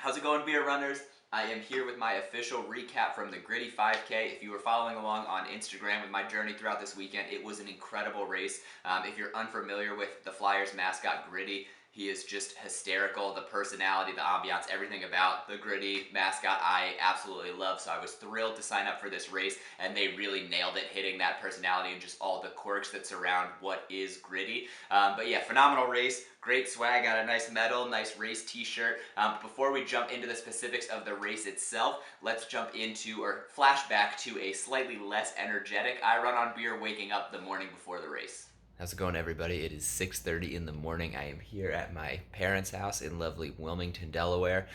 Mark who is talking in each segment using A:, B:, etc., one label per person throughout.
A: How's it going, beer runners? I am here with my official recap from the Gritty 5K. If you were following along on Instagram with my journey throughout this weekend, it was an incredible race. If you're unfamiliar with the Flyers mascot Gritty, he is just hysterical. The personality, the ambiance, everything about the Gritty mascot I absolutely love. So I was thrilled to sign up for this race, and they really nailed it, hitting that personality and just all the quirks that surround what is Gritty. But yeah, phenomenal race. Great swag, got a nice medal, nice race t-shirt. Before we jump into the specifics of the race itself, let's jump into or flashback to a slightly less energetic iRunOnBeer waking up the morning before the race.
B: How's it going, everybody? It is 6:30 in the morning. I am here at my parents' house in lovely Wilmington, Delaware,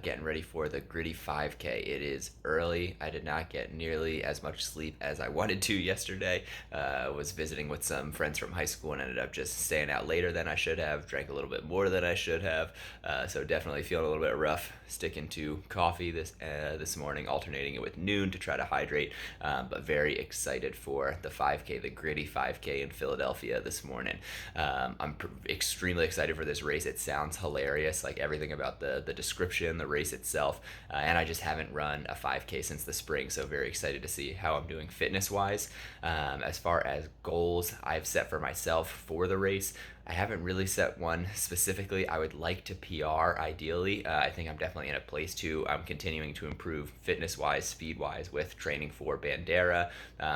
B: getting ready for the Gritty 5K. It is early. I did not get nearly as much sleep as I wanted to yesterday. Was visiting with some friends from high school and ended up just staying out later than I should have. Drank a little bit more than I should have. So definitely feeling a little bit rough. Sticking to coffee this morning, alternating it with noon to try to hydrate. But very excited for the 5K, the Gritty 5K in Philadelphia this morning. I'm extremely excited for this race. It sounds hilarious, like everything about the description, the race itself, and I just haven't run a 5K since the spring, so very excited to see how I'm doing fitness-wise. As far as goals I've set for myself for the race, I haven't really set one specifically. I would like to PR ideally. I think I'm definitely in a place to. I'm continuing to improve fitness-wise, speed-wise with training for Bandera.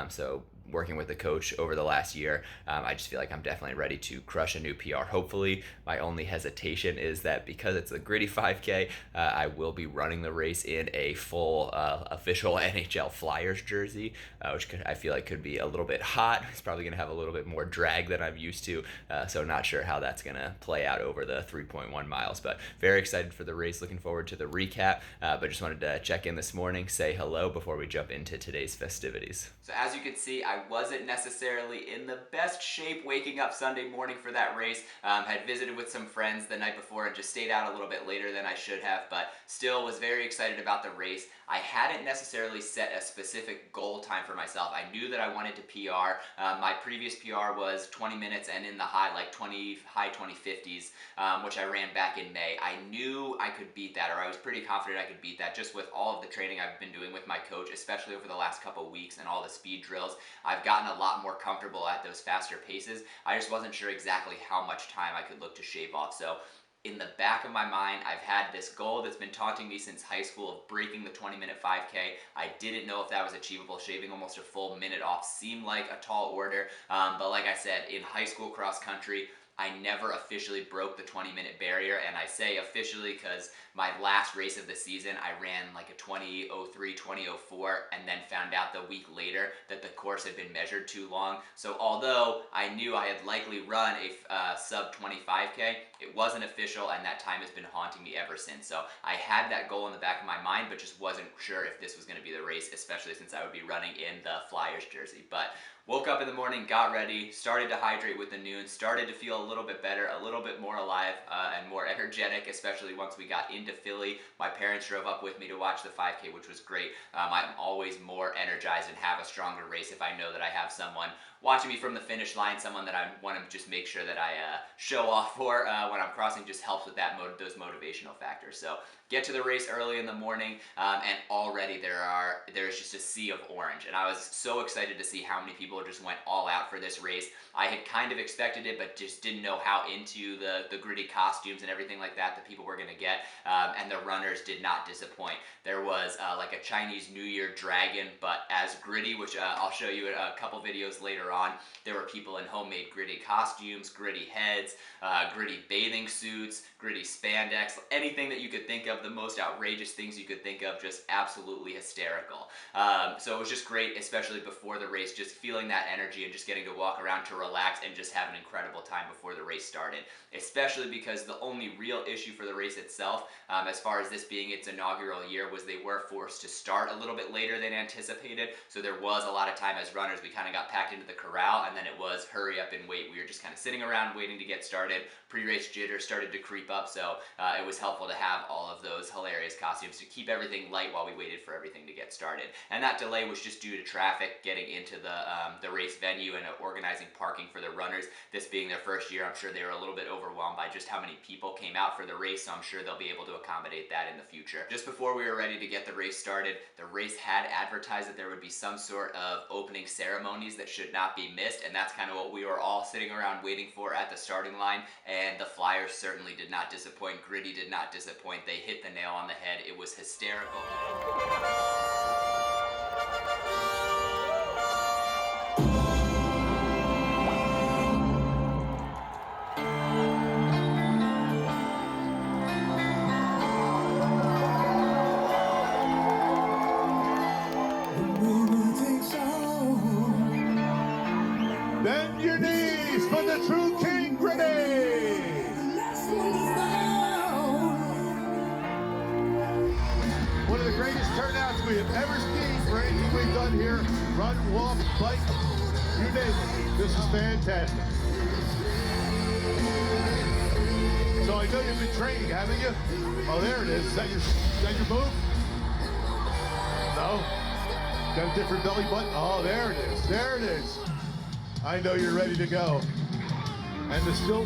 B: So working with the coach over the last year, I just feel like I'm definitely ready to crush a new PR. Hopefully, my only hesitation is that because it's a Gritty 5K, I will be running the race in a full official NHL Flyers jersey, which I feel like could be a little bit hot. It's probably going to have a little bit more drag than I'm used to, so not sure how that's going to play out over the 3.1 miles, but very excited for the race. Looking forward to the recap, but just wanted to check in this morning, say hello before we jump into today's festivities.
A: So as you can see, I wasn't necessarily in the best shape waking up Sunday morning for that race. Had visited with some friends the night before and just stayed out a little bit later than I should have, but still was very excited about the race. I hadn't necessarily set a specific goal time for myself. I knew that I wanted to PR. My previous PR was 20 minutes and in the high 2050s, which I ran back in May. I knew I could beat that, or I was pretty confident I could beat that just with all of the training I've been doing with my coach, especially over the last couple weeks and all the speed drills. I've gotten a lot more comfortable at those faster paces. I just wasn't sure exactly how much time I could look to shave off. So in the back of my mind, I've had this goal that's been taunting me since high school of breaking the 20-minute 5K. I didn't know if that was achievable. Shaving almost a full minute off seemed like a tall order, but like I said, in high school cross country, I never officially broke the 20-minute barrier, and I say officially because my last race of the season, I ran like a 20:03, 20:04, and then found out the week later that the course had been measured too long. So although I knew I had likely run a sub 25K, it wasn't official, and that time has been haunting me ever since. So I had that goal in the back of my mind, but just wasn't sure if this was going to be the race, especially since I would be running in the Flyers jersey. But woke up in the morning, got ready, started to hydrate with the noon, started to feel a little bit better, a little bit more alive and more energetic, especially once we got into Philly. My parents drove up with me to watch the 5K, which was great. I'm always more energized and have a stronger race if I know that I have someone watching me from the finish line, someone that I want to just make sure that I show off for when I'm crossing. Just helps with that those motivational factors. So get to the race early in the morning, and already there's just a sea of orange, and I was so excited to see how many people just went all out for this race. I had kind of expected it, but just didn't know how into the gritty costumes and everything like that people were going to get, and the runners did not disappoint. There was like a Chinese New Year dragon, but as gritty, which I'll show you in a couple videos later on. There were people in homemade gritty costumes, gritty heads, gritty bathing suits, gritty spandex, anything that you could think of, the most outrageous things you could think of, just absolutely hysterical. So it was just great, especially before the race, just feeling that energy and just getting to walk around to relax and just have an incredible time before the race started, especially because the only real issue for the race itself, as far as this being its inaugural year, was they were forced to start a little bit later than anticipated, so there was a lot of time as runners. We kind of got packed into the corral, and then it was hurry up and wait. We were just kind of sitting around waiting to get started. Pre-race jitters started to creep up, so it was helpful to have all of those hilarious costumes to keep everything light while we waited for everything to get started. And that delay was just due to traffic getting into the race venue and organizing parking for the runners. This being their first year, I'm sure they were a little bit overwhelmed by just how many people came out for the race, so I'm sure they'll be able to accommodate that in the future. Just before we were ready to get the race started, the race had advertised that there would be some sort of opening ceremonies that should not be missed, and that's kind of what we were all sitting around waiting for at the starting line, and the Flyers certainly did not disappoint. Gritty did not disappoint. They hit the nail on the head. It was hysterical.
C: Bend your knees for the true King Gritty! One of the greatest turnouts we have ever seen for anything we've done here. Run, walk, bike, you name it. This is fantastic. So I know you've been training, haven't you? Oh, there it is. Is that your move? No? Got a different belly button? Oh, there it is. There it is. I know you're ready to go. And the still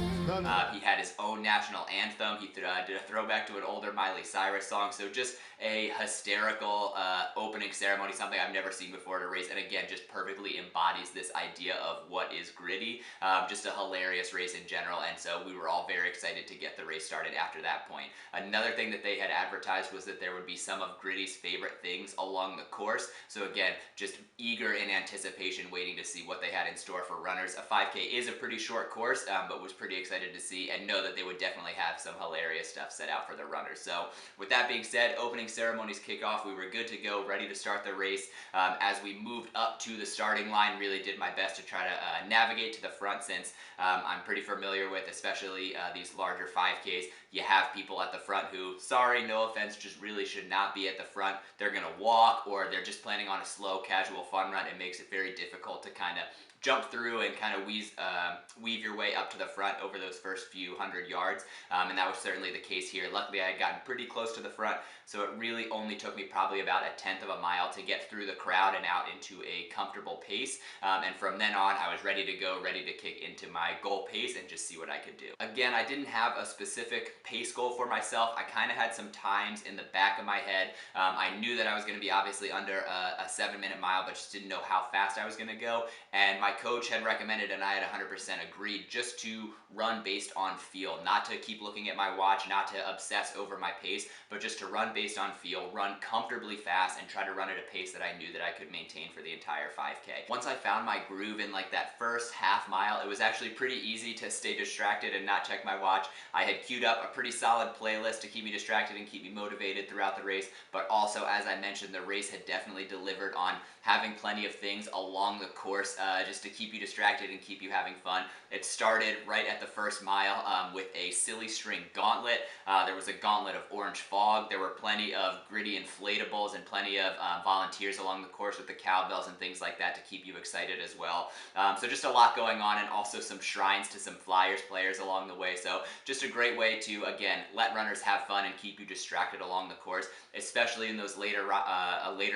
A: he had his own national anthem. He did a throwback to an older Miley Cyrus song. So just a hysterical opening ceremony, something I've never seen before at a race. And again, just perfectly embodies this idea of what is Gritty. Just a hilarious race in general. And so we were all very excited to get the race started after that point. Another thing that they had advertised was that there would be some of Gritty's favorite things along the course. So again, just eager in anticipation, waiting to see what they had in store for runners. A 5K is a pretty short course, but was pretty excited to see and know that they would definitely have some hilarious stuff set out for the runners. So with that being said, opening ceremonies kick off. We were good to go, ready to start the race. As we moved up to the starting line, really did my best to try to navigate to the front, since I'm pretty familiar with, especially these larger 5Ks, you have people at the front who, sorry, no offense, just really should not be at the front. They're gonna walk, or they're just planning on a slow, casual fun run. It makes it very difficult to kind of jump through and kind of weave your way up to the front over those first few hundred yards, and that was certainly the case here. Luckily, I had gotten pretty close to the front, so it really only took me probably about a tenth of a mile to get through the crowd and out into a comfortable pace, and from then on, I was ready to go, ready to kick into my goal pace and just see what I could do. Again, I didn't have a specific pace goal for myself. I kind of had some times in the back of my head. I knew that I was going to be obviously under a 7-minute mile, but just didn't know how fast I was going to go, and my coach had recommended, and I had 100% agreed, just to run based on feel, not to keep looking at my watch, not to obsess over my pace, but just to run based on feel, run comfortably fast, and try to run at a pace that I knew that I could maintain for the entire 5K. Once I found my groove in like that first half mile, it was actually pretty easy to stay distracted and not check my watch. I had queued up a pretty solid playlist to keep me distracted and keep me motivated throughout the race, but also, as I mentioned, the race had definitely delivered on having plenty of things along the course just to keep you distracted and keep you having fun. It started right at the first mile with a silly string gauntlet. There was a gauntlet of orange fog. There were plenty of Gritty inflatables and plenty of volunteers along the course with the cowbells and things like that to keep you excited as well. So just a lot going on, and also some shrines to some Flyers players along the way. So just a great way to, again, let runners have fun and keep you distracted along the course, especially in those later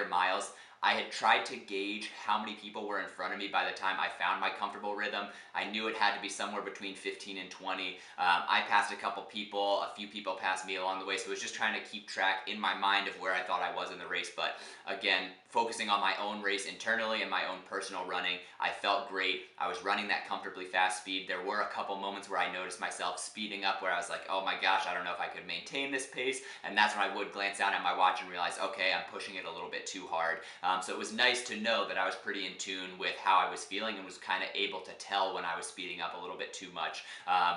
A: miles. I had tried to gauge how many people were in front of me by the time I found my comfortable rhythm. I knew it had to be somewhere between 15 and 20. I passed a couple people, a few people passed me along the way, so I was just trying to keep track in my mind of where I thought I was in the race. But again, focusing on my own race internally and my own personal running, I felt great. I was running that comfortably fast speed. There were a couple moments where I noticed myself speeding up, where I was like, oh my gosh, I don't know if I could maintain this pace, and that's when I would glance down at my watch and realize, okay, I'm pushing it a little bit too hard. So it was nice to know that I was pretty in tune with how I was feeling and was kind of able to tell when I was speeding up a little bit too much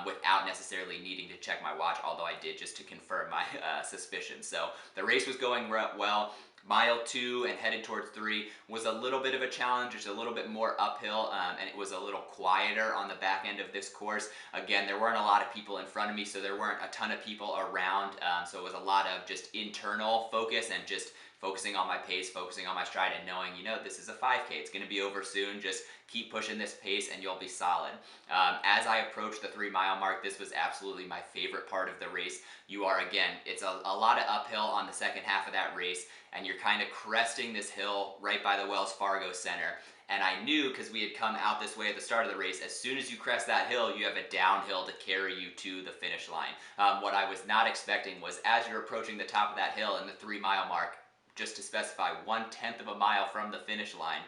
A: without necessarily needing to check my watch, although I did, just to confirm my suspicions. So the race was going well. Mile 2 and headed towards 3 was a little bit of a challenge, just a little bit more uphill, and it was a little quieter on the back end of this course. Again, there weren't a lot of people in front of me, so there weren't a ton of people around, so it was a lot of just internal focus and just focusing on my pace, focusing on my stride, and knowing, you know, this is a 5K. It's going to be over soon. Just keep pushing this pace and you'll be solid. As I approached the 3-mile mark, this was absolutely my favorite part of the race. You are, again, it's a lot of uphill on the second half of that race, and you're kind of cresting this hill right by the Wells Fargo Center. And I knew, because we had come out this way at the start of the race, as soon as you crest that hill, you have a downhill to carry you to the finish line. What I was not expecting was, as you're approaching the top of that hill in the 3-mile mark, just to specify 1/10 of a mile from the finish line,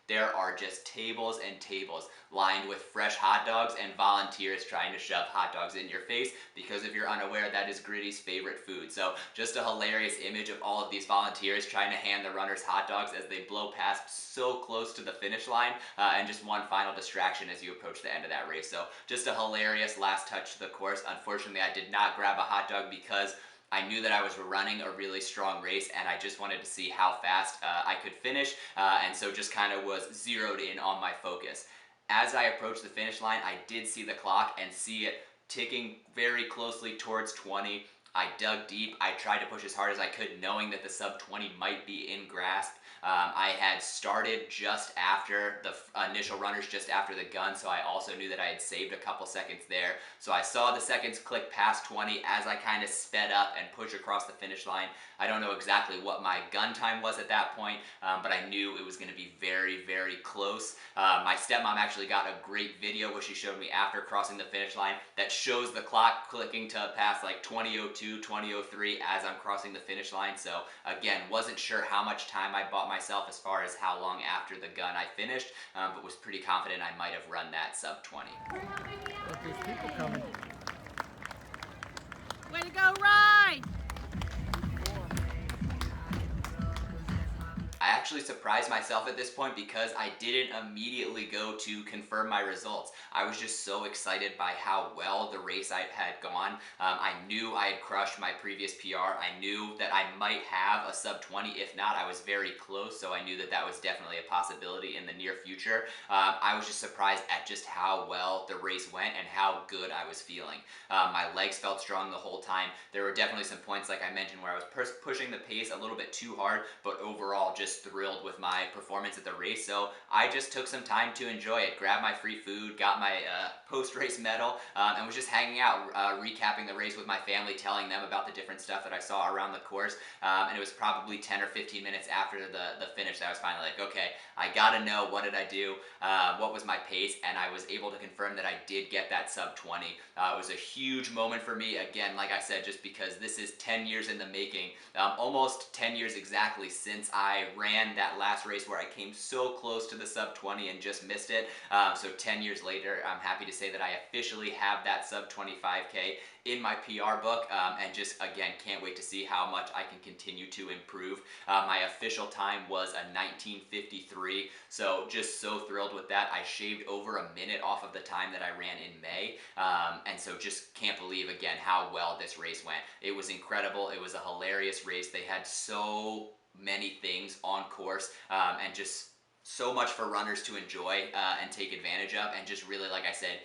A: there are just tables and tables lined with fresh hot dogs and volunteers trying to shove hot dogs in your face, because if you're unaware, that is Gritty's favorite food. So just a hilarious image of all of these volunteers trying to hand the runners hot dogs as they blow past so close to the finish line, and just one final distraction as you approach the end of that race. So just a hilarious last touch to the course. Unfortunately, I did not grab a hot dog because I knew that I was running a really strong race, and I just wanted to see how fast I could finish, and so just kind of was zeroed in on my focus. As I approached the finish line, I did see the clock and see it ticking very closely towards 20. I dug deep. I tried to push as hard as I could, knowing that the sub 20 might be in grasp. I had started just after the initial runners, just after the gun, so I also knew that I had saved a couple seconds there. So I saw the seconds click past 20 as I kind of sped up and pushed across the finish line. I don't know exactly what my gun time was at that point, but I knew it was going to be very, very close. My stepmom actually got a great video, which she showed me after crossing the finish line, that shows the clock clicking to pass like 20:02, 20:03 as I'm crossing the finish line. So again, wasn't sure how much time I bought myself as far as how long after the gun I finished, but was pretty confident I might have run that sub 20.
D: Look, there's people coming.
E: Way to go, Ryan!
A: I actually surprised myself at this point because I didn't immediately go to confirm my results. I was just so excited by how well the race I had gone. I knew I had crushed my previous PR. I knew that I might have a sub 20. If not, I was very close, so I knew that that was definitely a possibility in the near future. I was just surprised at just how well the race went and how good I was feeling. My legs felt strong the whole time. There were definitely some points, like I mentioned, where I was pushing the pace a little bit too hard, but overall just thrilled with my performance at the race. So I just took some time to enjoy it, grabbed my free food, got my post-race medal, and was just hanging out, recapping the race with my family, telling them about the different stuff that I saw around the course. And it was probably 10 or 15 minutes after the finish that I was finally like, okay, I gotta know, what did I do, what was my pace, and I was able to confirm that I did get that sub 20. It was a huge moment for me, again, like I said, just because this is 10 years in the making, almost 10 years exactly since I ran that last race where I came so close to the sub 20 and just missed it. So 10 years later, I'm happy to say that I officially have that sub 25K in my PR book, and just again can't wait to see how much I can continue to improve. My official time was a 19:53, so just so thrilled with that. I shaved over a minute off of the time that I ran in May, and so just can't believe again how well this race went. It was incredible. It was a hilarious race. They had so many things on course, and just so much for runners to enjoy and take advantage of, and just really, like I said,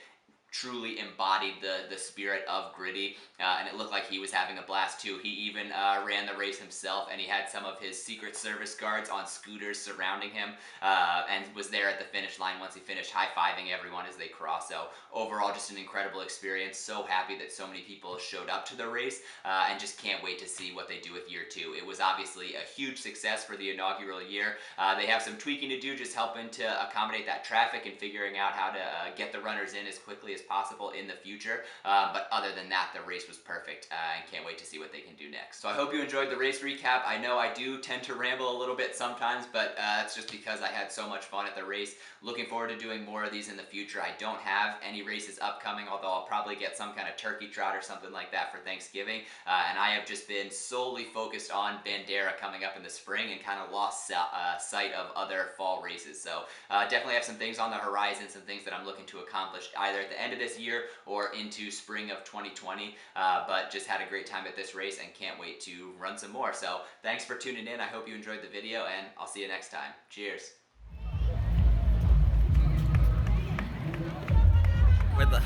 A: truly embodied the spirit of Gritty, and it looked like he was having a blast too. He even ran the race himself, and he had some of his Secret Service guards on scooters surrounding him, and was there at the finish line once he finished, high-fiving everyone as they crossed. So overall, just an incredible experience. So happy that so many people showed up to the race, and just can't wait to see what they do with year 2. It was obviously a huge success for the inaugural year. They have some tweaking to do, just helping to accommodate that traffic and figuring out how to get the runners in as quickly as possible in the future, but other than that, the race was perfect, and can't wait to see what they can do next. So I hope you enjoyed the race recap. I know I do tend to ramble a little bit sometimes, but it's just because I had so much fun at the race. Looking forward to doing more of these in the future. I don't have any races upcoming, although I'll probably get some kind of turkey trot or something like that for Thanksgiving, and I have just been solely focused on Bandera coming up in the spring and kind of lost sight of other fall races. So definitely have some things on the horizon, some things that I'm looking to accomplish either at the end of this year or into spring of 2020, but just had a great time at this race and can't wait to run some more. So thanks for tuning in. I hope you enjoyed the video, and I'll see you next time. Cheers.
B: Where the